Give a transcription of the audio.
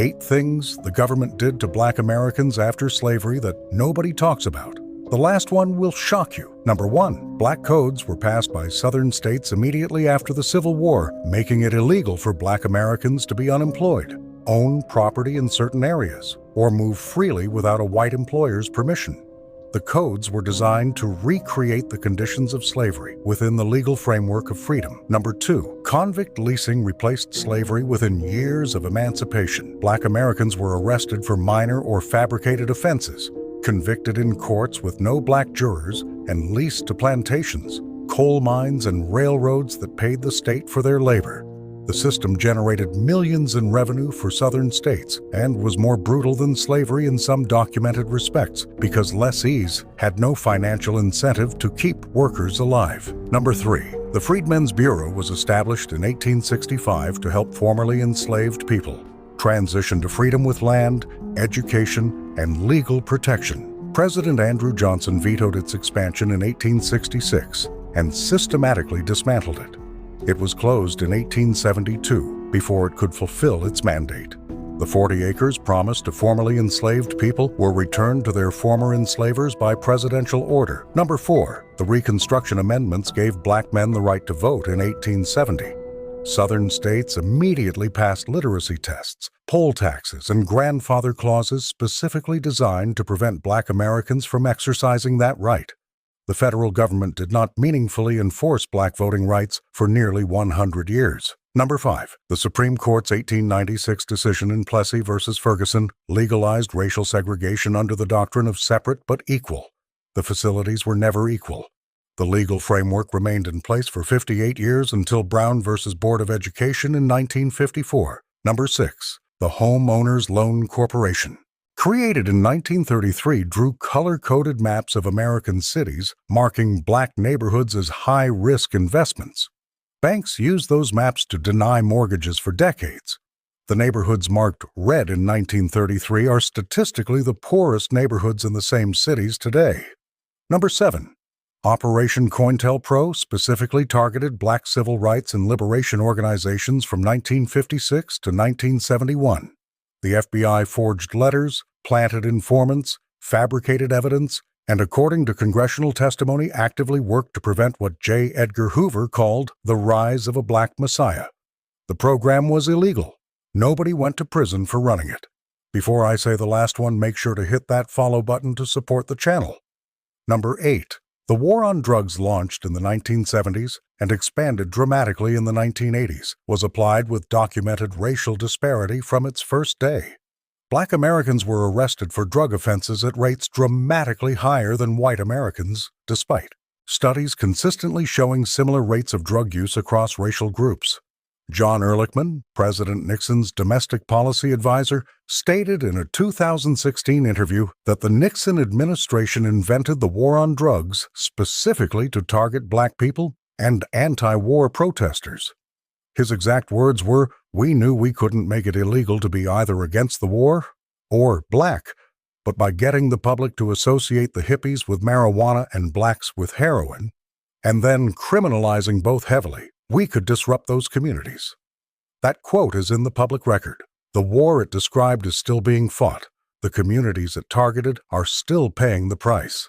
8 things the government did to Black Americans after slavery that nobody talks about. The last one will shock you. Number 1, black codes were passed by Southern states immediately after the Civil War, making it illegal for Black Americans to be unemployed, own property in certain areas, or move freely without a white employer's permission. The codes were designed to recreate the conditions of slavery within the legal framework of freedom. Number 2, convict leasing replaced slavery within years of emancipation. Black Americans were arrested for minor or fabricated offenses, convicted in courts with no black jurors, and leased to plantations, coal mines, and railroads that paid the state for their labor. The system generated millions in revenue for Southern states and was more brutal than slavery in some documented respects because lessees had no financial incentive to keep workers alive. Number 3, the Freedmen's Bureau was established in 1865 to help formerly enslaved people transition to freedom with land, education, and legal protection. President Andrew Johnson vetoed its expansion in 1866 and systematically dismantled it. It was closed in 1872 before it could fulfill its mandate. The 40 acres promised to formerly enslaved people were returned to their former enslavers by presidential order. Number 4, the Reconstruction Amendments gave black men the right to vote in 1870. Southern states immediately passed literacy tests, poll taxes, and grandfather clauses specifically designed to prevent Black Americans from exercising that right. The federal government did not meaningfully enforce black voting rights for nearly 100 years. Number 5, the Supreme Court's 1896 decision in Plessy v. Ferguson legalized racial segregation under the doctrine of separate but equal. The facilities were never equal. The legal framework remained in place for 58 years until Brown v. Board of Education in 1954. Number 6, the Homeowners Loan Corporation, created in 1933, drew color-coded maps of American cities, marking black neighborhoods as high-risk investments. Banks used those maps to deny mortgages for decades. The neighborhoods marked red in 1933 are statistically the poorest neighborhoods in the same cities today. Number 7, Operation COINTELPRO specifically targeted black civil rights and liberation organizations from 1956 to 1971. The FBI forged letters, planted informants, fabricated evidence, and according to congressional testimony, actively worked to prevent what J. Edgar Hoover called the rise of a black messiah. The program was illegal. Nobody went to prison for running it. Before I say the last one, make sure to hit that follow button to support the channel. Number 8. The war on drugs, launched in the 1970s and expanded dramatically in the 1980s, was applied with documented racial disparity from its first day. Black Americans were arrested for drug offenses at rates dramatically higher than white Americans, despite studies consistently showing similar rates of drug use across racial groups. John Ehrlichman, President Nixon's domestic policy advisor, stated in a 2016 interview that the Nixon administration invented the war on drugs specifically to target black people and anti-war protesters. His exact words were, "We knew we couldn't make it illegal to be either against the war or black, but by getting the public to associate the hippies with marijuana and blacks with heroin, and then criminalizing both heavily, we could disrupt those communities." That quote is in the public record. The war it described is still being fought. The communities it targeted are still paying the price.